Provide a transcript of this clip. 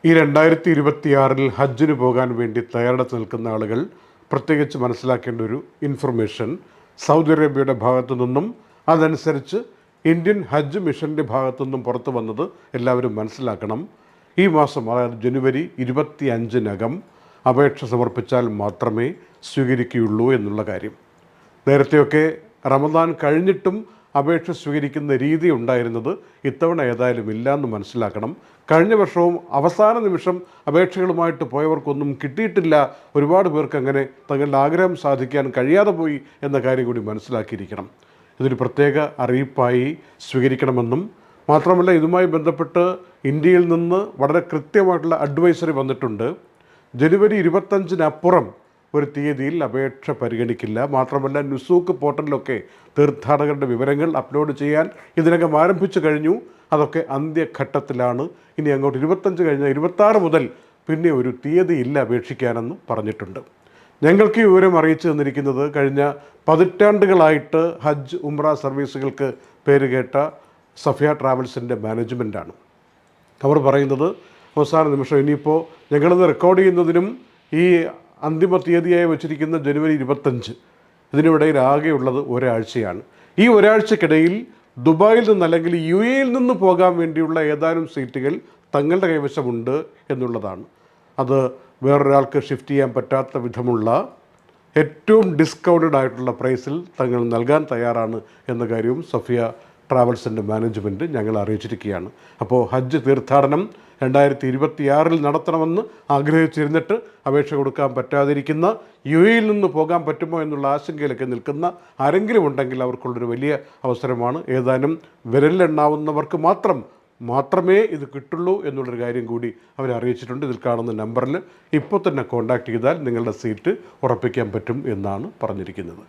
ഈ 2026 ഹജ്ജിന് പോകാൻ വേണ്ടി തയ്യാറെടുത്ത് നിൽക്കുന്ന ആളുകൾ പ്രത്യേകിച്ച് മനസ്സിലാക്കേണ്ട ഒരു ഇൻഫർമേഷൻ സൗദി അറേബ്യയുടെ ഭാഗത്തു നിന്നും അതനുസരിച്ച് ഇന്ത്യൻ ഹജ്ജ് മിഷൻ്റെ ഭാഗത്തു നിന്നും പുറത്തു വന്നത് എല്ലാവരും മനസ്സിലാക്കണം. ഈ മാസം, അതായത് ജനുവരി 25-നകം അപേക്ഷ സമർപ്പിച്ചാൽ മാത്രമേ സ്വീകരിക്കുകയുള്ളൂ എന്നുള്ള കാര്യം. നേരത്തെയൊക്കെ റമദാൻ കഴിഞ്ഞിട്ടും അപേക്ഷ സ്വീകരിക്കുന്ന രീതി ഉണ്ടായിരുന്നത് ഇത്തവണ ഏതായാലും ഇല്ലയെന്ന് മനസ്സിലാക്കണം. കഴിഞ്ഞ വർഷവും അവസാന നിമിഷം അപേക്ഷകളുമായിട്ട് പോയവർക്കൊന്നും കിട്ടിയിട്ടില്ല. ഒരുപാട് പേർക്ക് അങ്ങനെ തങ്ങളുടെ ആഗ്രഹം സാധിക്കാൻ കഴിയാതെ പോയി എന്ന കാര്യം കൂടി മനസ്സിലാക്കിയിരിക്കണം. ഇതൊരു പ്രത്യേക അറിയിപ്പായി സ്വീകരിക്കണമെന്നും മാത്രമല്ല, ഇതുമായി ബന്ധപ്പെട്ട് ഇന്ത്യയിൽ നിന്ന് വളരെ കൃത്യമായിട്ടുള്ള അഡ്വൈസറി വന്നിട്ടുണ്ട്. ജനുവരി 25-നപ്പുറം ഒരു തീയതിയിൽ അപേക്ഷ പരിഗണിക്കില്ല. മാത്രമല്ല, നുസൂക്ക് പോർട്ടലിലൊക്കെ തീർത്ഥാടകരുടെ വിവരങ്ങൾ അപ്ലോഡ് ചെയ്യാൻ ഇതിനകം ആരംഭിച്ചു കഴിഞ്ഞു. അതൊക്കെ അന്ത്യഘട്ടത്തിലാണ്. ഇനി അങ്ങോട്ട് 25 കഴിഞ്ഞ 26 മുതൽ പിന്നെ ഒരു തീയതി ഇല്ല അപേക്ഷിക്കാനെന്ന് പറഞ്ഞിട്ടുണ്ട്. ഞങ്ങൾക്ക് ഈ വിവരം അറിയിച്ചു തന്നിരിക്കുന്നത് കഴിഞ്ഞ പതിറ്റാണ്ടുകളായിട്ട് ഹജ്ജ് ഉംറ സർവീസുകൾക്ക് പേരുകേട്ട സഫിയ ട്രാവൽസിൻ്റെ മാനേജ്മെൻറ്റാണ്. അവർ പറയുന്നത് അവസാന നിമിഷം ഇനിയിപ്പോൾ ഞങ്ങളിത് റെക്കോർഡ് ചെയ്യുന്നതിനും ഈ അന്തിമ തീയതിയായി വച്ചിരിക്കുന്ന ജനുവരി 25, ഇതിനിടയിൽ ആകെയുള്ളത് ഒരാഴ്ചയാണ്. ഈ ഒരാഴ്ചക്കിടയിൽ ദുബായിൽ നിന്ന് അല്ലെങ്കിൽ UAE-യിൽ നിന്ന് പോകാൻ വേണ്ടിയുള്ള ഏതാനും സീറ്റുകൾ തങ്ങളുടെ കൈവശമുണ്ട് എന്നുള്ളതാണ്. അത് വേറൊരാൾക്ക് ഷിഫ്റ്റ് ചെയ്യാൻ പറ്റാത്ത വിധമുള്ള ഏറ്റവും ഡിസ്കൗണ്ടഡ് ആയിട്ടുള്ള പ്രൈസിൽ തങ്ങൾ നൽകാൻ തയ്യാറാണ് എന്ന കാര്യവും സഫിയ ട്രാവൽസിൻ്റെ മാനേജ്മെൻറ്റ് ഞങ്ങൾ അറിയിച്ചിരിക്കുകയാണ്. അപ്പോൾ ഹജ്ജ് തീർത്ഥാടനം 2026 നടത്തണമെന്ന് ആഗ്രഹിച്ചിരുന്നിട്ട് അപേക്ഷ കൊടുക്കാൻ പറ്റാതിരിക്കുന്ന, UAE-യിൽ നിന്ന് പോകാൻ പറ്റുമോ എന്നുള്ള ആശങ്കയിലൊക്കെ നിൽക്കുന്ന ആരെങ്കിലും ഉണ്ടെങ്കിൽ അവർക്കുള്ളൊരു വലിയ അവസരമാണ്. ഏതാനും വിരലിലെണ്ണാവുന്നവർക്ക് മാത്രമേ ഇത് കിട്ടുള്ളൂ എന്നുള്ളൊരു കാര്യം കൂടി അവർ അറിയിച്ചിട്ടുണ്ട്. ഇതിൽ കാണുന്ന നമ്പറിൽ ഇപ്പോൾ തന്നെ കോൺടാക്റ്റ് ചെയ്താൽ നിങ്ങളുടെ സീറ്റ് ഉറപ്പിക്കാൻ പറ്റും എന്നാണ് പറഞ്ഞിരിക്കുന്നത്.